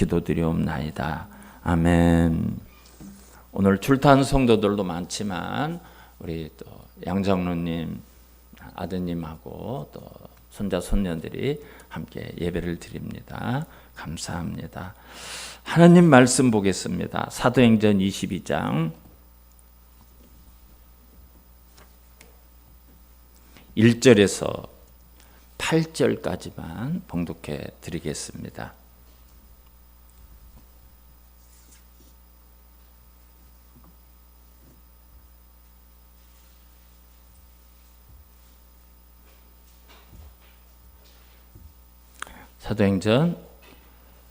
기도드리옵나이다. 아멘. 오늘 출타한 성도들도 많지만 우리 또 양정루님 아드님하고 또 손자 손녀들이 함께 예배를 드립니다. 감사합니다. 하나님 말씀 보겠습니다. 사도행전 22장 1절에서 8절까지만 봉독해 드리겠습니다. 사도행전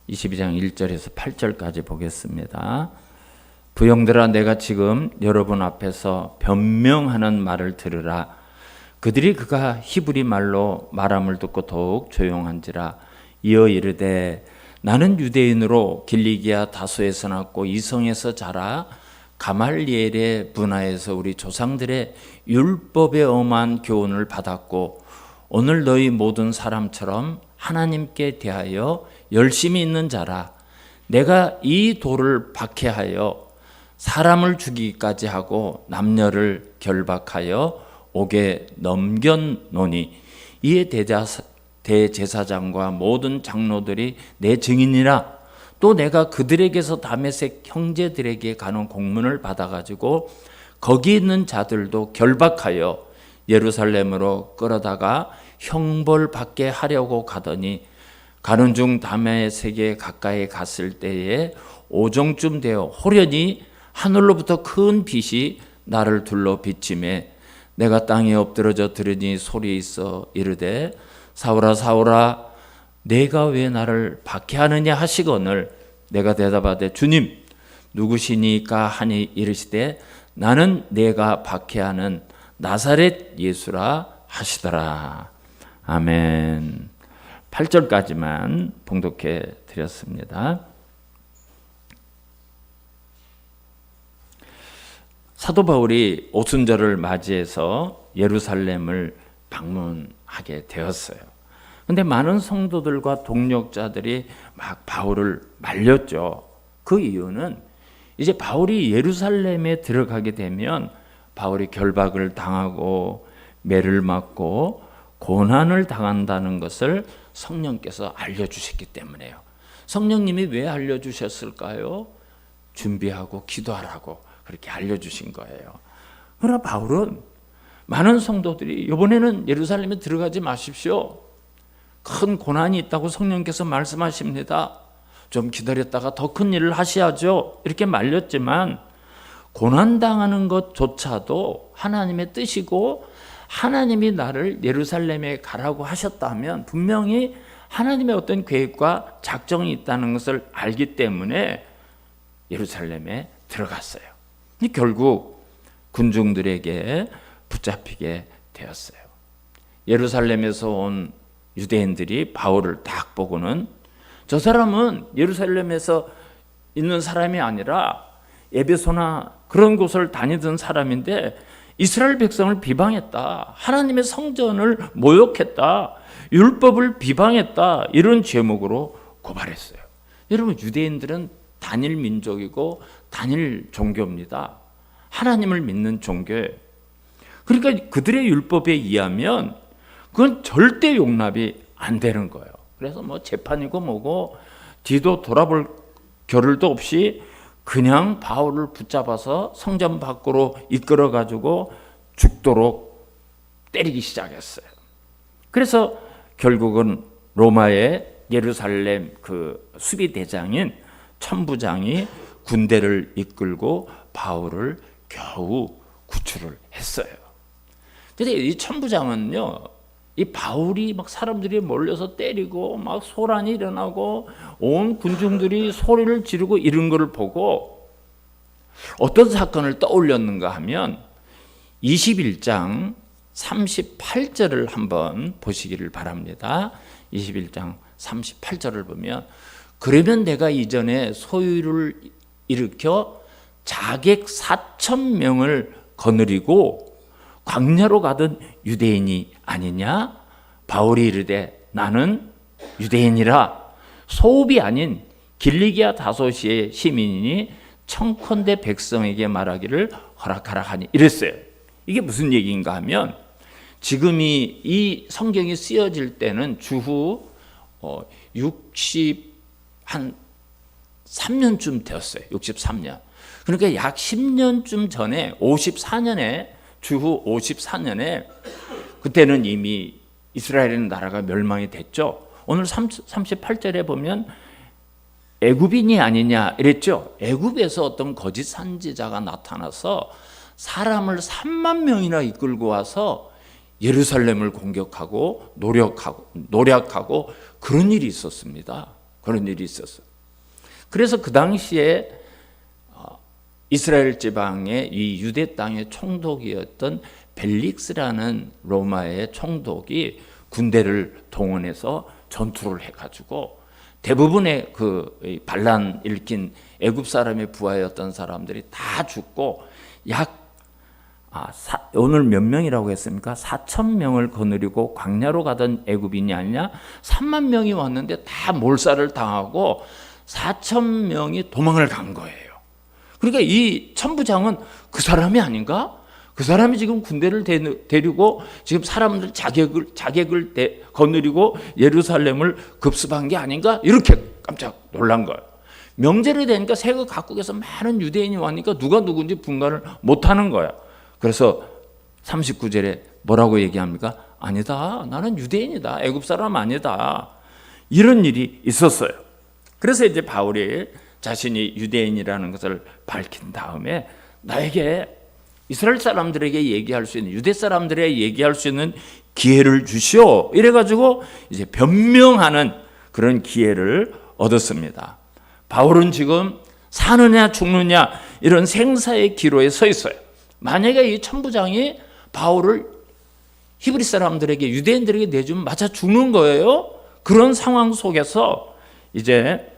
22장 1절에서 8절까지 보겠습니다. 부형들아, 내가 지금 여러분 앞에서 변명하는 말을 들으라. 그들이 그가 히브리 말로 말함을 듣고 더욱 조용한지라. 이어 이르되, 나는 유대인으로 길리기아 다소에서 났고 이성에서 자라 가말리엘의 문화에서 우리 조상들의 율법에 엄한 교훈을 받았고 오늘 너희 모든 사람처럼 하나님께 대하여 열심히 있는 자라. 내가 이 돌을 박해하여 사람을 죽이기까지 하고 남녀를 결박하여 옥에 넘겼노니 이에 대제사장과 모든 장로들이 내 증인이라. 또 내가 그들에게서 다메섹 형제들에게 가는 공문을 받아가지고 거기 있는 자들도 결박하여 예루살렘으로 끌어다가 형벌받게 하려고 가더니 가는 중 다메섹에 가까이 갔을 때에 오정쯤 되어 호련히 하늘로부터 큰 빛이 나를 둘러 비치매 내가 땅에 엎드러져 들으니 소리 있어 이르되, 사울아 사울아 내가 왜 나를 박해하느냐 하시거늘 내가 대답하되, 주님 누구시니까 하니 이르시되, 나는 내가 박해하는 나사렛 예수라 하시더라. 아멘. 8절까지만 봉독해 드렸습니다. 사도 바울이 오순절을 맞이해서 예루살렘을 방문하게 되었어요. 근데 많은 성도들과 동력자들이 막 바울을 말렸죠. 그 이유는 이제 바울이 예루살렘에 들어가게 되면 바울이 결박을 당하고 매를 맞고 고난을 당한다는 것을 성령께서 알려주셨기 때문에요. 성령님이 왜 알려주셨을까요? 준비하고 기도하라고 그렇게 알려주신 거예요. 그러나 바울은 많은 성도들이 이번에는 예루살렘에 들어가지 마십시오. 큰 고난이 있다고 성령께서 말씀하십니다. 좀 기다렸다가 더 큰 일을 하셔야죠. 이렇게 말렸지만 고난당하는 것조차도 하나님의 뜻이고 하나님이 나를 예루살렘에 가라고 하셨다면 분명히 하나님의 어떤 계획과 작정이 있다는 것을 알기 때문에 예루살렘에 들어갔어요. 결국 군중들에게 붙잡히게 되었어요. 예루살렘에서 온 유대인들이 바울을 딱 보고는 저 사람은 예루살렘에서 있는 사람이 아니라 에베소나 그런 곳을 다니던 사람인데 이스라엘 백성을 비방했다. 하나님의 성전을 모욕했다. 율법을 비방했다. 이런 제목으로 고발했어요. 여러분, 유대인들은 단일 민족이고 단일 종교입니다. 하나님을 믿는 종교예요. 그러니까 그들의 율법에 의하면 그건 절대 용납이 안 되는 거예요. 그래서 뭐 재판이고 뭐고 뒤도 돌아볼 겨를도 없이 그냥 바울을 붙잡아서 성전 밖으로 이끌어 가지고 죽도록 때리기 시작했어요. 그래서 결국은 로마의 예루살렘 그 수비대장인 천부장이 군대를 이끌고 바울을 겨우 구출을 했어요. 근데 이 천부장은요, 이 바울이 막 사람들이 몰려서 때리고 막 소란이 일어나고 온 군중들이 소리를 지르고 이런 것을 보고 어떤 사건을 떠올렸는가 하면 21장 38절을 한번 보시기를 바랍니다. 21장 38절을 보면, 그러면 내가 이전에 소유를 일으켜 자객 4,000명을 거느리고 광야로 가던 유대인이 아니냐? 바울이 이르되 나는 유대인이라 소읍이 아닌 길리기아 다소시의 시민이니 청컨대 백성에게 말하기를 허락하라 하니 이랬어요. 이게 무슨 얘기인가 하면 지금 이 성경이 쓰여질 때는 주후 63년쯤 되었어요. 63년. 그러니까 약 10년쯤 전에 54년에 주후 54년에 그때는 이미 이스라엘 나라가 멸망이 됐죠. 오늘 38절에 보면 애굽인이 아니냐 이랬죠. 애굽에서 어떤 거짓 선지자가 나타나서 사람을 3만 명이나 이끌고 와서 예루살렘을 공격하고 노략하고 그런 일이 있었습니다. 그런 일이 있었어요. 그래서 그 당시에 이스라엘 지방의 이 유대 땅의 총독이었던 벨릭스라는 로마의 총독이 군대를 동원해서 전투를 해가지고 대부분의 그 반란 일으킨 애굽 사람의 부하였던 사람들이 다 죽고 오늘 몇 명이라고 했습니까? 4천 명을 거느리고 광야로 가던 애굽인이 아니냐? 3만 명이 왔는데 다 몰살을 당하고 4천 명이 도망을 간 거예요. 그러니까 이 천부장은 그 사람이 아닌가? 그 사람이 지금 군대를 데리고 지금 사람들 자객을 거느리고 예루살렘을 급습한 게 아닌가? 이렇게 깜짝 놀란 거예요. 명절이 되니까 세계 각국에서 많은 유대인이 와니까 누가 누군지 분간을 못하는 거야. 그래서 39절에 뭐라고 얘기합니까? 아니다. 나는 유대인이다. 애굽 사람 아니다. 이런 일이 있었어요. 그래서 이제 바울이 자신이 유대인이라는 것을 밝힌 다음에 나에게 이스라엘 사람들에게 얘기할 수 있는, 유대 사람들에게 얘기할 수 있는 기회를 주시오. 이래가지고 이제 변명하는 그런 기회를 얻었습니다. 바울은 지금 사느냐 죽느냐 이런 생사의 기로에 서 있어요. 만약에 이 천부장이 바울을 히브리 사람들에게, 유대인들에게 내주면 맞아 죽는 거예요. 그런 상황 속에서 이제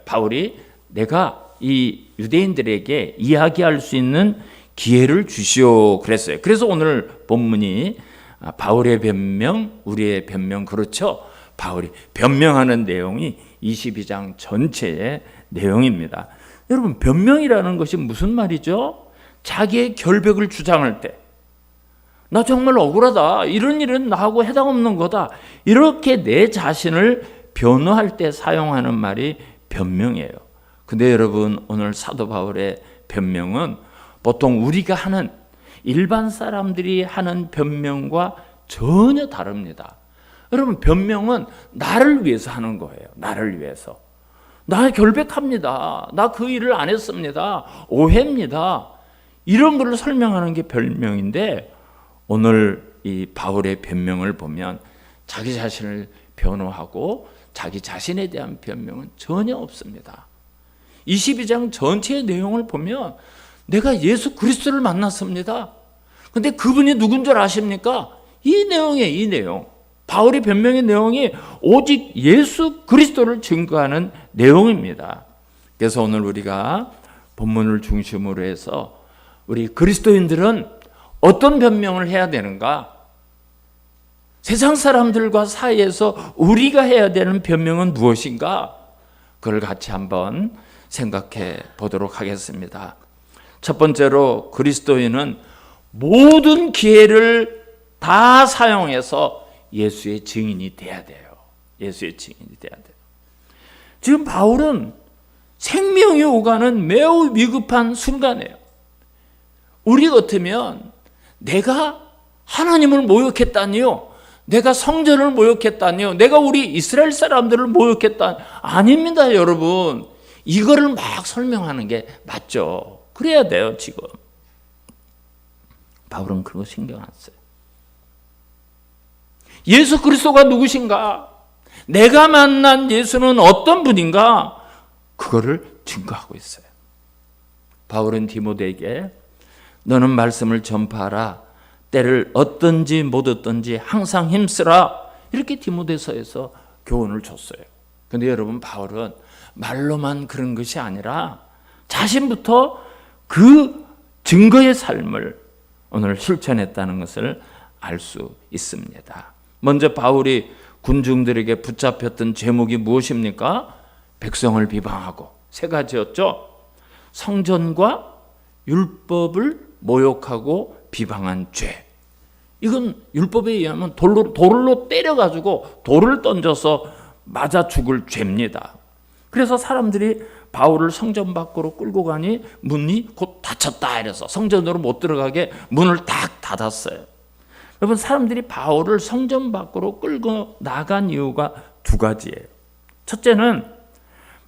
바울이 내가 이 유대인들에게 이야기할 수 있는 기회를 주시오 그랬어요. 그래서 오늘 본문이 바울의 변명, 우리의 변명, 그렇죠? 바울이 변명하는 내용이 22장 전체의 내용입니다. 여러분, 변명이라는 것이 무슨 말이죠? 자기의 결백을 주장할 때, 나 정말 억울하다, 이런 일은 나하고 해당 없는 거다, 이렇게 내 자신을 변호할 때 사용하는 말이 변명이에요. 근데 여러분, 오늘 사도 바울의 변명은 보통 우리가 하는, 일반 사람들이 하는 변명과 전혀 다릅니다. 여러분, 변명은 나를 위해서 하는 거예요. 나를 위해서. 나 결백합니다. 나 그 일을 안 했습니다. 오해입니다. 이런 걸 설명하는 게 변명인데, 오늘 이 바울의 변명을 보면 자기 자신을 변호하고 자기 자신에 대한 변명은 전혀 없습니다. 22장 전체의 내용을 보면 내가 예수 그리스도를 만났습니다. 근데 그분이 누군 줄 아십니까? 이 내용이에요, 이 내용. 바울의 변명의 내용이 오직 예수 그리스도를 증거하는 내용입니다. 그래서 오늘 우리가 본문을 중심으로 해서 우리 그리스도인들은 어떤 변명을 해야 되는가? 세상 사람들과 사이에서 우리가 해야 되는 변명은 무엇인가? 그걸 같이 한번 생각해 보도록 하겠습니다. 첫 번째로 그리스도인은 모든 기회를 다 사용해서 예수의 증인이 돼야 돼요. 예수의 증인이 돼야 돼요. 지금 바울은 생명이 오가는 매우 위급한 순간이에요. 우리 같으면 내가 하나님을 모욕했다니요, 내가 성전을 모욕했다니요, 내가 우리 이스라엘 사람들을 모욕했다니, 아닙니다, 여러분. 이거를 막 설명하는 게 맞죠. 그래야 돼요, 지금. 바울은 그거 신경 안 써요. 예수 그리스도가 누구신가? 내가 만난 예수는 어떤 분인가? 그거를 증거하고 있어요. 바울은 디모데에게 너는 말씀을 전파하라. 때를 얻든지 못 얻든지 항상 힘쓰라. 이렇게 디모데서에서 교훈을 줬어요. 그런데 여러분, 바울은 말로만 그런 것이 아니라 자신부터 그 증거의 삶을 오늘 실천했다는 것을 알 수 있습니다. 먼저 바울이 군중들에게 붙잡혔던 제목이 무엇입니까? 백성을 비방하고 세 가지였죠. 성전과 율법을 모욕하고 비방한 죄. 이건 율법에 의하면 돌로 때려가지고 돌을 던져서 맞아 죽을 죄입니다. 그래서 사람들이 바울을 성전 밖으로 끌고 가니 문이 곧 닫혔다 이래서 성전으로 못 들어가게 문을 딱 닫았어요. 여러분, 사람들이 바울을 성전 밖으로 끌고 나간 이유가 두 가지예요. 첫째는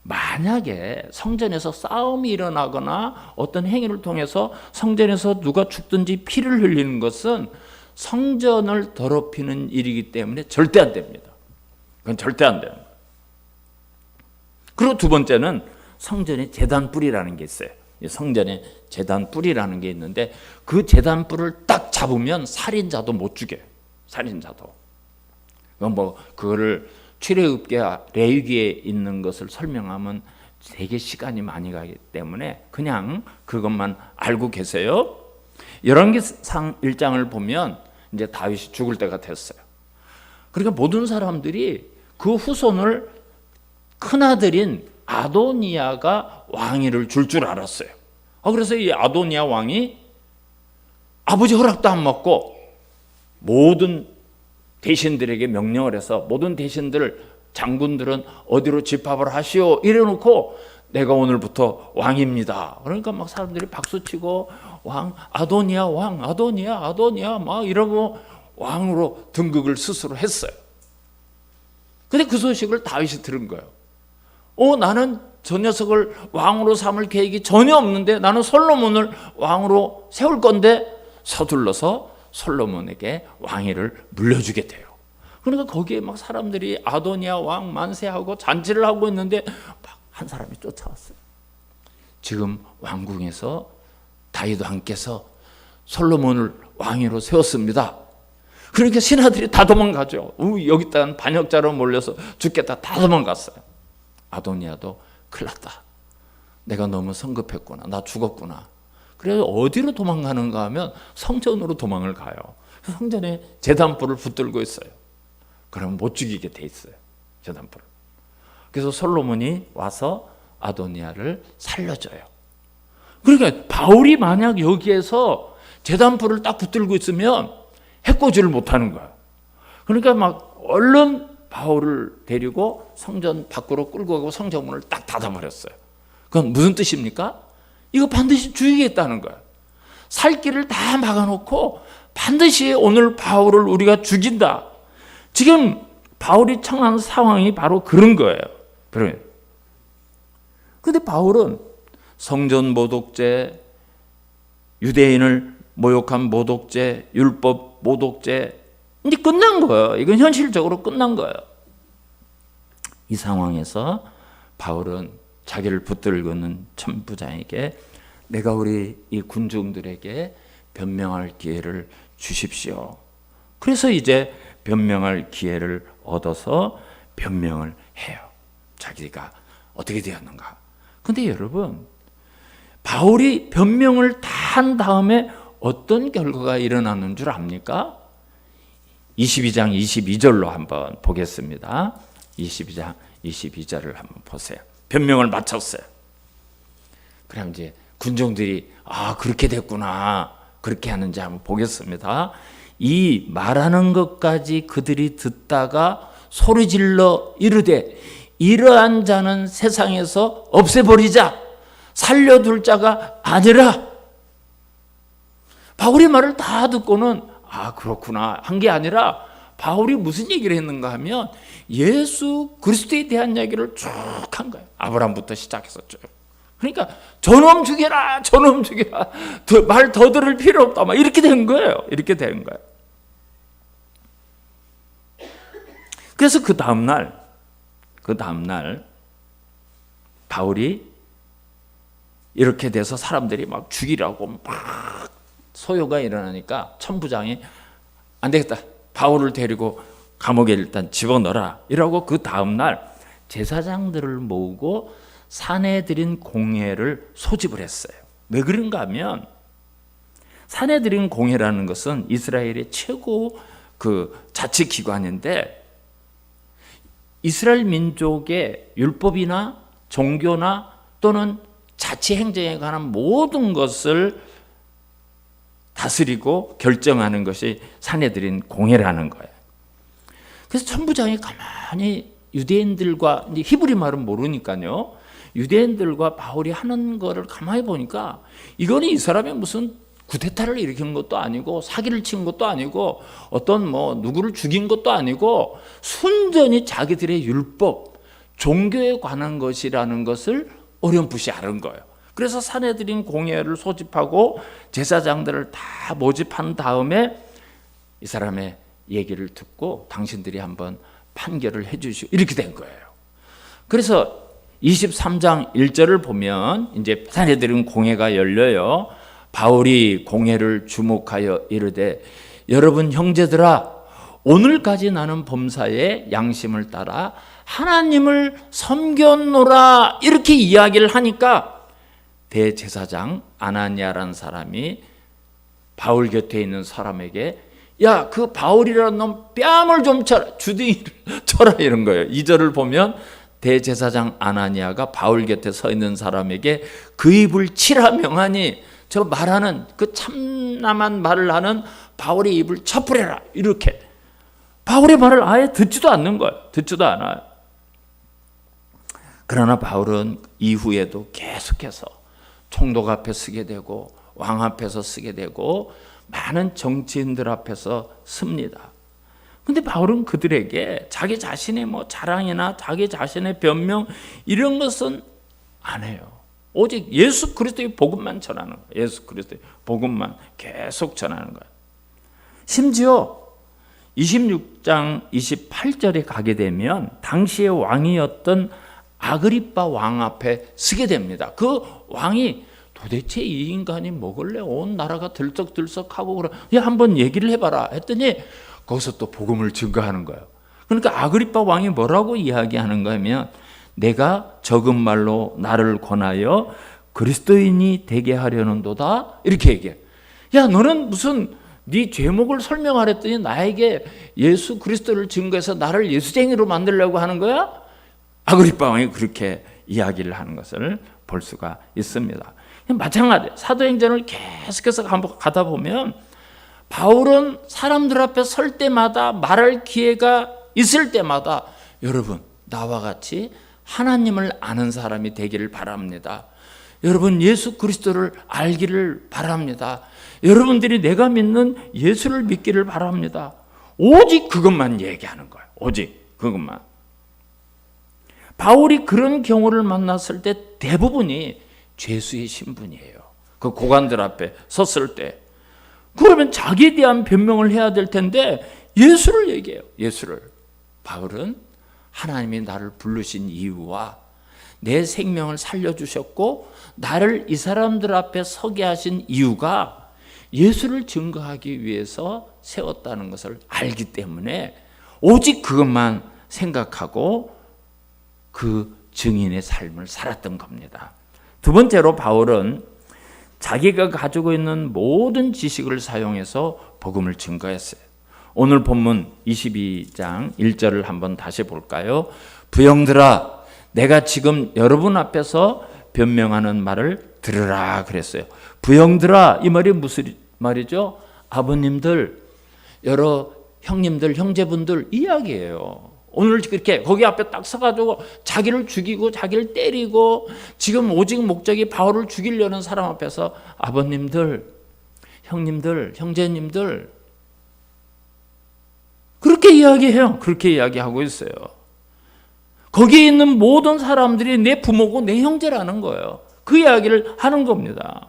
만약에 성전에서 싸움이 일어나거나 어떤 행위를 통해서 성전에서 누가 죽든지 피를 흘리는 것은 성전을 더럽히는 일이기 때문에 절대 안 됩니다. 그건 절대 안 됩니다. 그리고 두 번째는 성전에 제단 뿔이라는 게 있어요. 성전에 제단 뿔이라는 게 있는데 그 제단 뿔을 딱 잡으면 살인자도 못 죽여요. 살인자도. 그거를 출애굽기와 레위기에 있는 것을 설명하면 되게 시간이 많이 가기 때문에 그냥 그것만 알고 계세요. 열왕기상 1장을 보면 이제 다윗이 죽을 때가 됐어요. 그러니까 모든 사람들이 그 후손을 큰아들인 아도니아가 왕위를 줄 알았어요. 그래서 이 아도니아 왕이 아버지 허락도 안 받고 모든 대신들에게 명령을 해서 모든 대신들 장군들은 어디로 집합을 하시오 이래놓고 내가 오늘부터 왕입니다. 그러니까 막 사람들이 박수치고 왕 아도니아 왕 아도니아 막 이러고 왕으로 등극을 스스로 했어요. 근데 그 소식을 다윗이 들은 거예요. 나는 저 녀석을 왕으로 삼을 계획이 전혀 없는데 나는 솔로몬을 왕으로 세울 건데 서둘러서 솔로몬에게 왕위를 물려주게 돼요. 그러니까 거기에 막 사람들이 아도니아 왕 만세하고 잔치를 하고 있는데 막 한 사람이 쫓아왔어요. 지금 왕궁에서 다윗 왕께서 솔로몬을 왕위로 세웠습니다. 그러니까 신하들이 다 도망가죠. 여기 있다는 반역자로 몰려서 죽겠다 다 도망갔어요. 아도니아도 큰일 났다. 내가 너무 성급했구나. 나 죽었구나. 그래서 어디로 도망가는가 하면 성전으로 도망을 가요. 성전에 제단불을 붙들고 있어요. 그러면 못 죽이게 돼 있어요. 제단불을. 그래서 솔로몬이 와서 아도니아를 살려줘요. 그러니까 바울이 만약 여기에서 제단불을 딱 붙들고 있으면 해코지를 못하는 거야. 그러니까 막 얼른 바울을 데리고 성전 밖으로 끌고 가고 성전문을 딱 닫아버렸어요. 그건 무슨 뜻입니까? 이거 반드시 죽이겠다는 거야. 살 길을 다 막아놓고 반드시 오늘 바울을 우리가 죽인다. 지금 바울이 처한 상황이 바로 그런 거예요. 그런데 바울은 성전 모독죄, 유대인을 모욕한 모독죄, 율법 모독죄 이제 끝난 거예요. 이건 현실적으로 끝난 거예요. 이 상황에서 바울은 자기를 붙들고 있는 천부장에게 내가 우리 이 군중들에게 변명할 기회를 주십시오. 그래서 이제 변명할 기회를 얻어서 변명을 해요. 자기가 어떻게 되었는가. 근데 여러분, 바울이 변명을 다 한 다음에 어떤 결과가 일어나는 줄 압니까? 22장 22절로 한번 보겠습니다. 22장 22절을 한번 보세요. 변명을 마쳤어요. 그럼 이제 군중들이 그렇게 됐구나. 그렇게 하는지 한번 보겠습니다. 이 말하는 것까지 그들이 듣다가 소리질러 이르되 이러한 자는 세상에서 없애버리자. 살려둘 자가 아니라. 바울의 말을 다 듣고는 그렇구나 한 게 아니라 바울이 무슨 얘기를 했는가 하면 예수 그리스도에 대한 얘기를 쭉 한 거예요. 아브라함부터 시작해서 쭉. 그러니까 저놈 죽여라 저놈 죽여라 말 더 들을 필요 없다 막 이렇게 된 거예요. 이렇게 된 거예요. 그래서 그 다음날 바울이 이렇게 돼서 사람들이 막 죽이라고 막 소요가 일어나니까 천부장이 안 되겠다. 바울을 데리고 감옥에 일단 집어넣어라. 이러고 그 다음날 제사장들을 모으고 사내들인 공회를 소집을 했어요. 왜 그런가 하면 사내들인 공회라는 것은 이스라엘의 최고 그 자치기관인데 이스라엘 민족의 율법이나 종교나 또는 자치 행정에 관한 모든 것을 다스리고 결정하는 것이 산헤드린 공회라는 거예요. 그래서 천부장이 가만히 유대인들과, 이제 히브리 말은 모르니까요, 유대인들과 바울이 하는 거를 가만히 보니까 이거는 이 사람이 무슨 구데타를 일으키는 것도 아니고 사기를 친 것도 아니고 어떤 누구를 죽인 것도 아니고 순전히 자기들의 율법, 종교에 관한 것이라는 것을 어렴풋이 아는 거예요. 그래서 산헤드린 공회를 소집하고 제사장들을 다 모집한 다음에 이 사람의 얘기를 듣고 당신들이 한번 판결을 해 주시오, 이렇게 된 거예요. 그래서 23장 1절을 보면 이제 산헤드린 공회가 열려요. 바울이 공회를 주목하여 이르되 여러분 형제들아, 오늘까지 나는 범사의 양심을 따라 하나님을 섬겼노라, 이렇게 이야기를 하니까 대제사장 아나니아라는 사람이 바울 곁에 있는 사람에게 야, 그 바울이라는 놈 뺨을 좀 쳐라, 주둥이를 쳐라, 이런 거예요. 2절을 보면 대제사장 아나니아가 바울 곁에 서 있는 사람에게 그 입을 치라 명하니, 저 말하는 그 참남한 말을 하는 바울의 입을 쳐버려라, 이렇게. 바울의 말을 아예 듣지도 않는 거예요. 듣지도 않아요. 그러나 바울은 이후에도 계속해서 총독 앞에 쓰게 되고 왕 앞에서 쓰게 되고 많은 정치인들 앞에서 씁니다. 근데 바울은 그들에게 자기 자신의 자랑이나 자기 자신의 변명 이런 것은 안 해요. 오직 예수 그리스도의 복음만 전하는 거예요. 예수 그리스도의 복음만 계속 전하는 거예요. 심지어 26장 28절에 가게 되면 당시의 왕이었던 아그리빠 왕 앞에 서게 됩니다. 그 왕이 도대체 이 인간이 뭐길래 온 나라가 들썩들썩하고 그래, 야, 한번 얘기를 해봐라 했더니 거기서 또 복음을 증거하는 거예요. 그러니까 아그리빠 왕이 뭐라고 이야기하는 거냐면 내가 적은 말로 나를 권하여 그리스도인이 되게 하려는도다, 이렇게 얘기해. 야, 너는 무슨 네 죄목을 설명하랬더니 나에게 예수 그리스도를 증거해서 나를 예수쟁이로 만들려고 하는 거야? 아그리빠 왕이 그렇게 이야기를 하는 것을 볼 수가 있습니다. 마찬가지예요. 사도행전을 계속해서 가다 보면 바울은 사람들 앞에 설 때마다 말할 기회가 있을 때마다 여러분, 나와 같이 하나님을 아는 사람이 되기를 바랍니다. 여러분, 예수 그리스도를 알기를 바랍니다. 여러분들이 내가 믿는 예수를 믿기를 바랍니다. 오직 그것만 얘기하는 거예요. 오직 그것만. 바울이 그런 경우를 만났을 때 대부분이 죄수의 신분이에요. 그 고관들 앞에 섰을 때. 그러면 자기에 대한 변명을 해야 될 텐데 예수를 얘기해요. 예수를. 바울은 하나님이 나를 부르신 이유와 내 생명을 살려주셨고 나를 이 사람들 앞에 서게 하신 이유가 예수를 증거하기 위해서 세웠다는 것을 알기 때문에 오직 그것만 생각하고 그 증인의 삶을 살았던 겁니다. 두 번째로 바울은 자기가 가지고 있는 모든 지식을 사용해서 복음을 증거했어요. 오늘 본문 22장 1절을 한번 다시 볼까요? 부형들아, 내가 지금 여러분 앞에서 변명하는 말을 들으라 그랬어요. 부형들아, 이 말이 무슨 말이죠? 아버님들, 여러 형님들, 형제분들 이야기예요. 오늘 그렇게 거기 앞에 딱 서가지고 자기를 죽이고 자기를 때리고 지금 오직 목적이 바울을 죽이려는 사람 앞에서 아버님들, 형님들, 형제님들 그렇게 이야기해요. 그렇게 이야기하고 있어요. 거기에 있는 모든 사람들이 내 부모고 내 형제라는 거예요. 그 이야기를 하는 겁니다.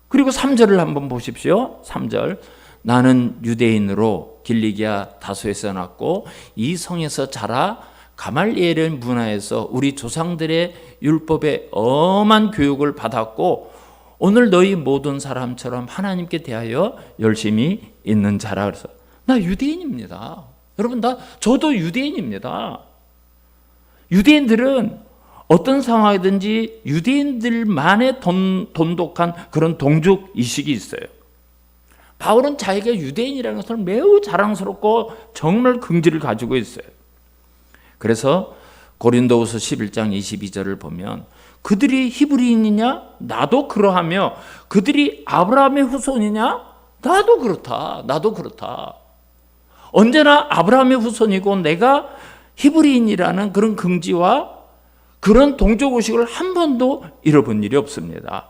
그리고 3절을 한번 보십시오. 3절. 나는 유대인으로 길리기아 다소에서 났고 이 성에서 자라 가말리엘의 문화에서 우리 조상들의 율법에 엄한 교육을 받았고 오늘 너희 모든 사람처럼 하나님께 대하여 열심히 있는 자라. 그래서 나 유대인입니다. 여러분, 저도 유대인입니다. 유대인들은 어떤 상황이든지 유대인들만의 돈독한 그런 동족 의식이 있어요. 바울은 자기가 유대인이라는 것을 매우 자랑스럽고 정말 긍지를 가지고 있어요. 그래서 고린도후서 11장 22절을 보면 그들이 히브리인이냐? 나도 그러하며 그들이 아브라함의 후손이냐? 나도 그렇다. 나도 그렇다. 언제나 아브라함의 후손이고 내가 히브리인이라는 그런 긍지와 그런 동족 의식을 한 번도 잃어본 일이 없습니다.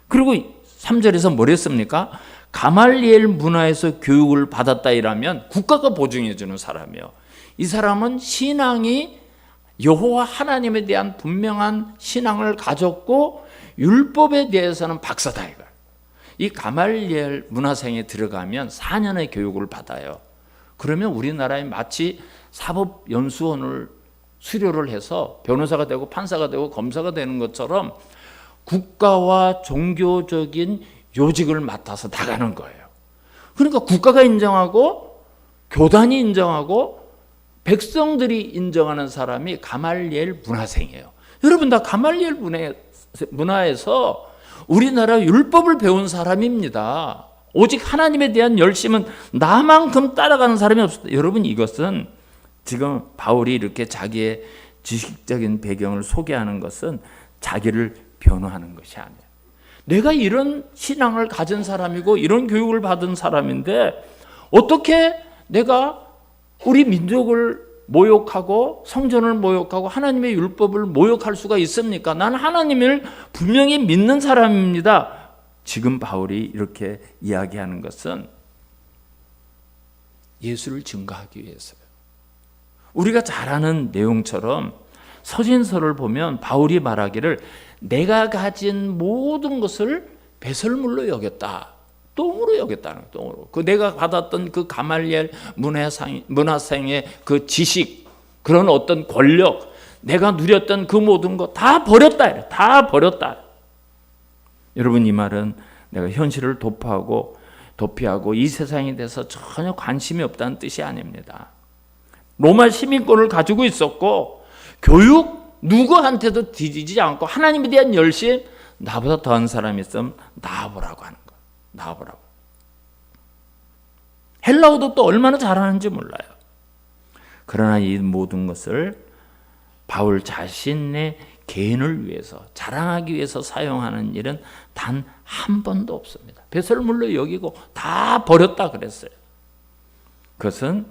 그리고 3절에서 뭘 했습니까? 가말리엘 문화에서 교육을 받았다 이라면 국가가 보증해 주는 사람이요. 이 사람은 신앙이 여호와 하나님에 대한 분명한 신앙을 가졌고 율법에 대해서는 박사다 이거예요. 이 가말리엘 문화생에 들어가면 4년의 교육을 받아요. 그러면 우리나라에 마치 사법연수원을 수료를 해서 변호사가 되고 판사가 되고 검사가 되는 것처럼 국가와 종교적인 요직을 맡아서 나가는 거예요. 그러니까 국가가 인정하고 교단이 인정하고 백성들이 인정하는 사람이 가말리엘 문화생이에요. 여러분 다 가말리엘 문화에서 우리나라 율법을 배운 사람입니다. 오직 하나님에 대한 열심은 나만큼 따라가는 사람이 없습니다. 여러분 이것은 지금 바울이 이렇게 자기의 지식적인 배경을 소개하는 것은 자기를 변호하는 것이 아니에요. 내가 이런 신앙을 가진 사람이고 이런 교육을 받은 사람인데 어떻게 내가 우리 민족을 모욕하고 성전을 모욕하고 하나님의 율법을 모욕할 수가 있습니까? 나는 하나님을 분명히 믿는 사람입니다. 지금 바울이 이렇게 이야기하는 것은 예수를 증거하기 위해서요. 우리가 잘 아는 내용처럼 서신서를 보면 바울이 말하기를 내가 가진 모든 것을 배설물로 여겼다. 똥으로 여겼다는 똥으로. 그 내가 받았던 그 가말리엘 문화생의 그 지식, 그런 어떤 권력, 내가 누렸던 그 모든 거 다 버렸다. 다 버렸다. 여러분 이 말은 내가 현실을 도피하고 이 세상에 대해서 전혀 관심이 없다는 뜻이 아닙니다. 로마 시민권을 가지고 있었고 교육 누구한테도 뒤지지 않고 하나님에 대한 열심, 나보다 더한 사람이 있으면 나와보라고 하는 거예요. 나와보라고. 헬라어도 또 얼마나 잘하는지 몰라요. 그러나 이 모든 것을 바울 자신의 개인을 위해서 자랑하기 위해서 사용하는 일은 단 한 번도 없습니다. 배설물로 여기고 다 버렸다 그랬어요. 그것은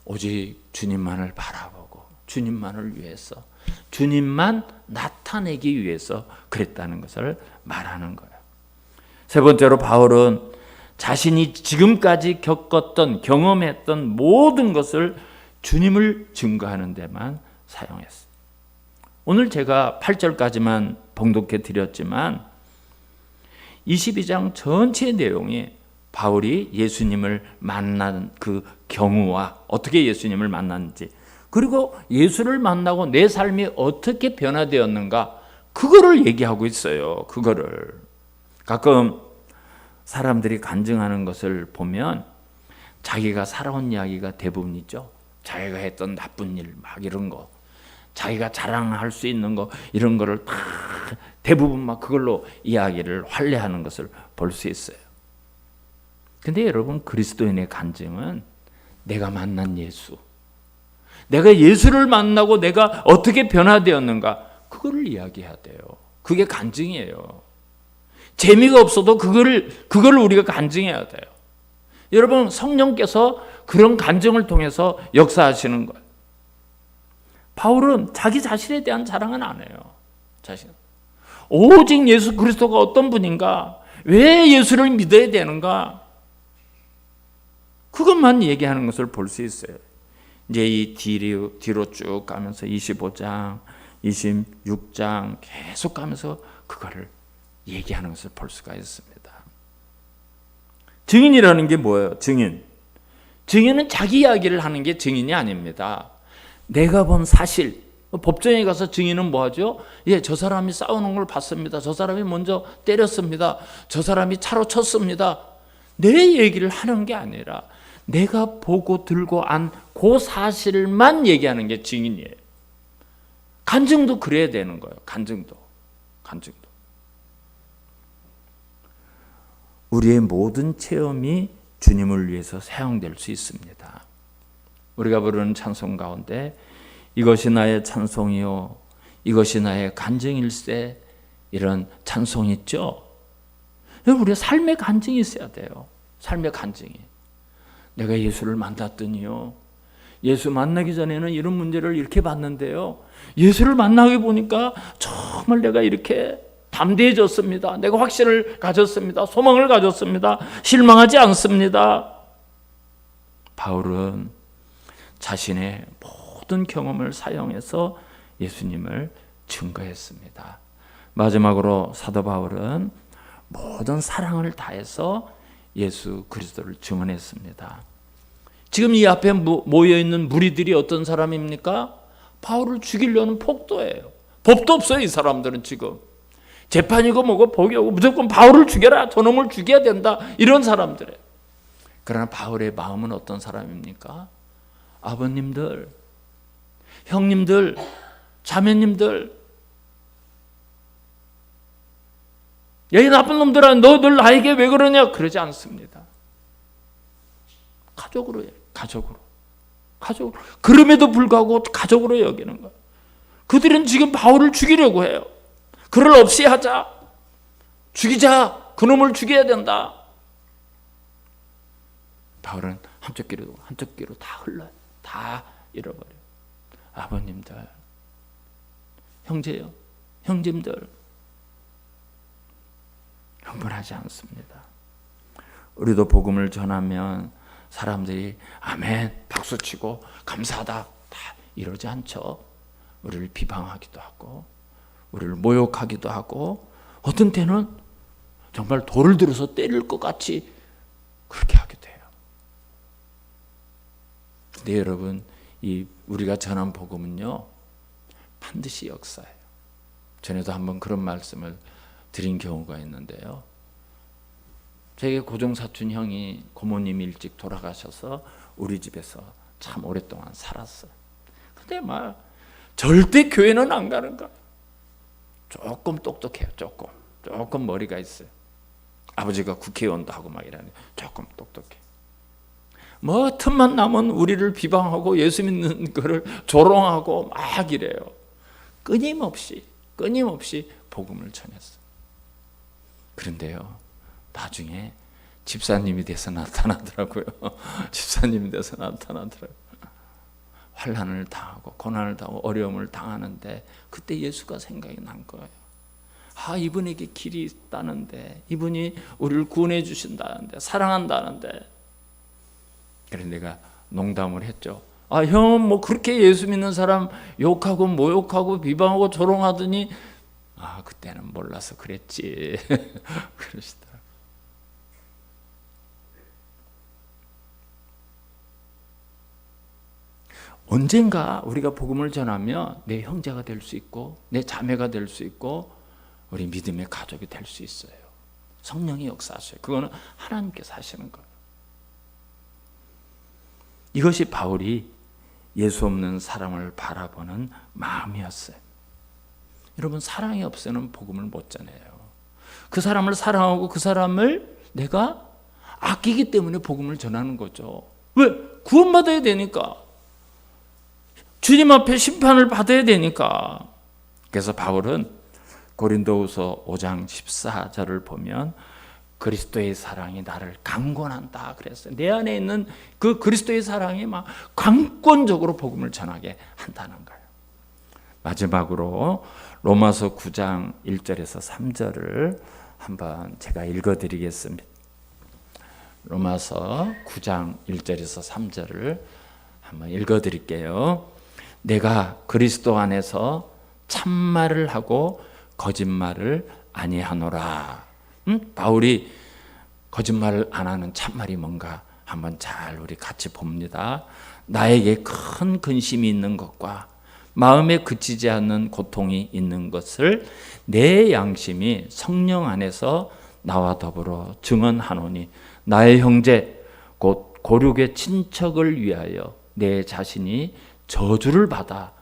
오직 주님만을 바라보고 주님만을 위해서 주님만 나타내기 위해서 그랬다는 것을 말하는 거예요. 세 번째로 바울은 자신이 지금까지 겪었던 경험했던 모든 것을 주님을 증거하는 데만 사용했어요. 오늘 제가 8절까지만 봉독해 드렸지만 22장 전체 내용이 바울이 예수님을 만난 그 경우와 어떻게 예수님을 만났는지 그리고 예수를 만나고 내 삶이 어떻게 변화되었는가 그거를 얘기하고 있어요. 그거를 가끔 사람들이 간증하는 것을 보면 자기가 살아온 이야기가 대부분이죠. 자기가 했던 나쁜 일 막 이런 거 자기가 자랑할 수 있는 거 이런 거를 다 대부분 막 그걸로 이야기를 활래하는 것을 볼 수 있어요. 근데 여러분 그리스도인의 간증은 내가 만난 예수, 내가 예수를 만나고 내가 어떻게 변화되었는가 그거를 이야기해야 돼요. 그게 간증이에요. 재미가 없어도 그걸 우리가 간증해야 돼요. 여러분 성령께서 그런 간증을 통해서 역사하시는 거예요. 바울은 자기 자신에 대한 자랑은 안 해요. 오직 예수 그리스도가 어떤 분인가, 왜 예수를 믿어야 되는가, 그것만 얘기하는 것을 볼 수 있어요. 이제 이 뒤로 쭉 가면서 25장, 26장 계속 가면서 그거를 얘기하는 것을 볼 수가 있습니다. 증인이라는 게 뭐예요? 증인은 자기 이야기를 하는 게 증인이 아닙니다. 내가 본 사실, 법정에 가서 증인은 뭐 하죠? 예, 저 사람이 싸우는 걸 봤습니다. 저 사람이 먼저 때렸습니다. 저 사람이 차로 쳤습니다. 내 얘기를 하는 게 아니라 내가 보고 들고 안 그 사실만 얘기하는 게 증인이에요. 간증도 그래야 되는 거예요. 간증도. 우리의 모든 체험이 주님을 위해서 사용될 수 있습니다. 우리가 부르는 찬송 가운데 이것이 나의 찬송이요 이것이 나의 간증일세, 이런 찬송이 있죠. 우리가 삶의 간증이 있어야 돼요. 삶의 간증이. 내가 예수를 만났더니요, 예수 만나기 전에는 이런 문제를 이렇게 봤는데요, 예수를 만나게 보니까 정말 내가 이렇게 담대해졌습니다. 내가 확신을 가졌습니다. 소망을 가졌습니다. 실망하지 않습니다. 바울은 자신의 모든 경험을 사용해서 예수님을 증거했습니다. 마지막으로 사도 바울은 모든 사랑을 다해서 예수 그리스도를 증언했습니다. 지금 이 앞에 모여있는 무리들이 어떤 사람입니까? 바울을 죽이려는 폭도예요. 법도 없어요. 이 사람들은 지금 재판이고 뭐고 복이 오고 무조건 바울을 죽여라, 저놈을 죽여야 된다, 이런 사람들이에요. 그러나 바울의 마음은 어떤 사람입니까? 아버님들, 형님들, 자매님들, 야, 이 나쁜 놈들아, 너들 나에게 왜 그러냐? 그러지 않습니다. 가족으로 해요. 가족으로. 그럼에도 불구하고 가족으로 여기는 거예요. 그들은 지금 바울을 죽이려고 해요. 그를 없이 하자. 죽이자. 그놈을 죽여야 된다. 바울은 한쪽 귀로 다 흘러요. 다 잃어버려요. 아버님들, 형제요, 형님들, 흥분하지 않습니다. 우리도 복음을 전하면 사람들이 아멘 박수치고 감사하다 다 이러지 않죠. 우리를 비방하기도 하고 우리를 모욕하기도 하고 어떤 때는 정말 돌을 들어서 때릴 것 같이 그렇게 하기도 해요. 근데 여러분, 이 우리가 전한 복음은요, 반드시 역사예요. 전에도 한번 그런 말씀을 드린 경우가 있는데요. 제게 고종사촌 형이 고모님이 일찍 돌아가셔서 우리 집에서 참 오랫동안 살았어요. 근데 막 절대 교회는 안 가는 거예요. 조금 똑똑해요. 조금 머리가 있어요. 아버지가 국회의원도 하고 막 이러는데 조금 똑똑해. 뭐 틈만 나면 우리를 비방하고 예수 믿는 거를 조롱하고 막 이래요. 끊임없이 복음을 전했어요. 그런데요, 나중에 집사님이 돼서 나타나더라고요. 환난을 당하고 고난을 당하고 어려움을 당하는데 그때 예수가 생각이 난 거예요. 아, 이분에게 길이 있다는데, 이분이 우리를 구원해 주신다는데, 사랑한다는데. 그래서 내가 농담을 했죠. 아, 형은 뭐 그렇게 예수 믿는 사람 욕하고 모욕하고 비방하고 조롱하더니, 아, 그때는 몰라서 그랬지. 그러시더라고요. 언젠가 우리가 복음을 전하면 내 형제가 될 수 있고 내 자매가 될 수 있고 우리 믿음의 가족이 될 수 있어요. 성령이 역사하셔요. 그거는 하나님께서 하시는 거예요. 이것이 바울이 예수 없는 사람을 바라보는 마음이었어요. 여러분, 사랑이 없으면 복음을 못 전해요. 그 사람을 사랑하고 그 사람을 내가 아끼기 때문에 복음을 전하는 거죠. 왜? 구원받아야 되니까. 주님 앞에 심판을 받아야 되니까. 그래서 바울은 고린도후서 5장 14절을 보면 그리스도의 사랑이 나를 강권한다 그랬어요. 내 안에 있는 그 그리스도의 사랑이 막 강권적으로 복음을 전하게 한다는 거예요. 마지막으로 로마서 9장 1절에서 3절을 한번 제가 읽어드리겠습니다. 로마서 9장 1절에서 3절을 한번 읽어드릴게요. 내가 그리스도 안에서 참말을 하고 거짓말을 아니하노라. 바울이 거짓말을 안 하는 참말이 뭔가 한번 잘 우리 같이 봅니다. 나에게 큰 근심이 있는 것과 마음에 그치지 않는 고통이 있는 것을 내 양심이 성령 안에서 나와 더불어 증언하노니 나의 형제 곧 고륙의 친척을 위하여 내 자신이 저주를 받아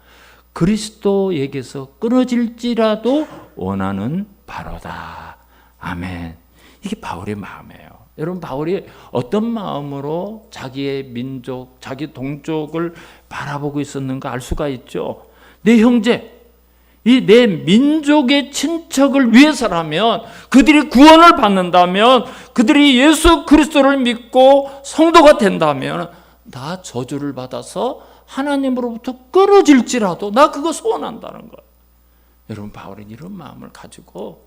그리스도에게서 끊어질지라도 원하는 바로다. 아멘. 이게 바울의 마음이에요. 여러분, 바울이 어떤 마음으로 자기의 민족, 자기 동족을 바라보고 있었는가 알 수가 있죠. 내 형제, 이 내 민족의 친척을 위해서라면, 그들이 구원을 받는다면, 그들이 예수 그리스도를 믿고 성도가 된다면 나 저주를 받아서 하나님으로부터 끊어질지라도 나 그거 소원한다는 거예요. 여러분, 바울은 이런 마음을 가지고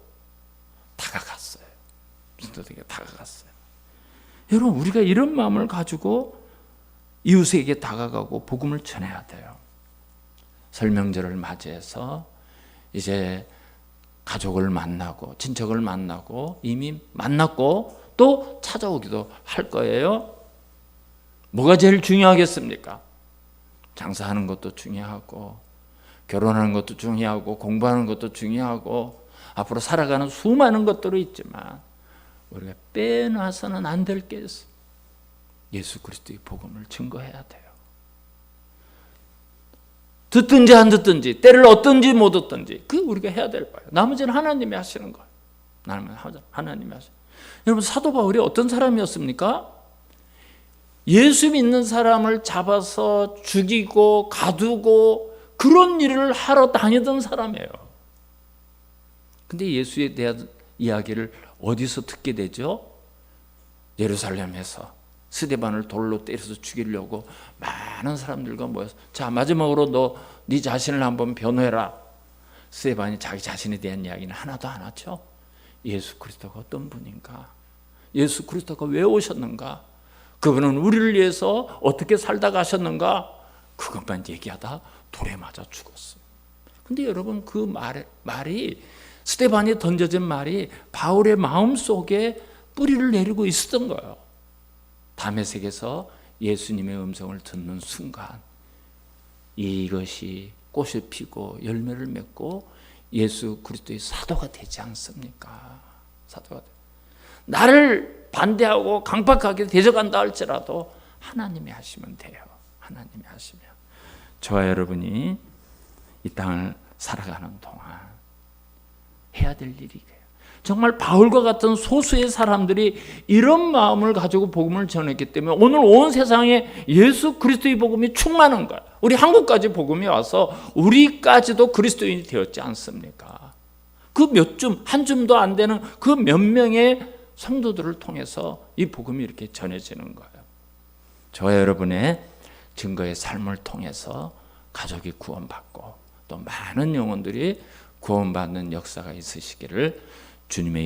다가갔어요. 성도들에게 다가갔어요. 여러분, 우리가 이런 마음을 가지고 이웃에게 다가가고 복음을 전해야 돼요. 설명절을 맞이해서 이제 가족을 만나고 친척을 만나고 이미 만났고 또 찾아오기도 할 거예요. 뭐가 제일 중요하겠습니까? 장사하는 것도 중요하고 결혼하는 것도 중요하고 공부하는 것도 중요하고 앞으로 살아가는 수많은 것들이 있지만 우리가 빼놔서는 안 될 게 있어요. 예수 그리스도의 복음을 증거해야 돼요. 듣든지 안 듣든지, 때를 얻든지 못 얻든지, 그게 우리가 해야 될 거예요. 나머지는 하나님이 하시는 거예요. 하나님이 하시는. 여러분, 사도 바울이 어떤 사람이었습니까? 예수 믿는 사람을 잡아서 죽이고 가두고 그런 일을 하러 다니던 사람이에요. 근데 예수에 대한 이야기를 어디서 듣게 되죠? 예루살렘에서 스데반을 돌로 때려서 죽이려고 많은 사람들과 모여서, 자, 마지막으로 네 자신을 한번 변호해라. 스데반이 자기 자신에 대한 이야기는 하나도 안 하죠. 예수 그리스도가 어떤 분인가, 예수 그리스도가 왜 오셨는가, 그분은 우리를 위해서 어떻게 살다 가셨는가, 그것만 얘기하다 돌에 맞아 죽었어요. 근데 여러분, 그 말이 스데반이 던져진 말이 바울의 마음속에 뿌리를 내리고 있었던 거예요. 다메섹에서 예수님의 음성을 듣는 순간 이것이 꽃을 피고 열매를 맺고 예수 그리스도의 사도가 되지 않습니까? 사도가 돼. 나를 반대하고 강팍하게 대적한다 할지라도 하나님이 하시면 돼요. 하나님이 하시면. 저와 여러분이 이 땅을 살아가는 동안 해야 될 일이 정말 바울과 같은 소수의 사람들이 이런 마음을 가지고 복음을 전했기 때문에 오늘 온 세상에 예수 그리스도의 복음이 충만한 거예요. 우리 한국까지 복음이 와서 우리까지도 그리스도인이 되었지 않습니까? 그 한 줌도 안 되는 그 몇 명의 성도들을 통해서 이 복음이 이렇게 전해지는 거예요. 저와 여러분의 증거의 삶을 통해서 가족이 구원받고 또 많은 영혼들이 구원받는 역사가 있으시기를 주님의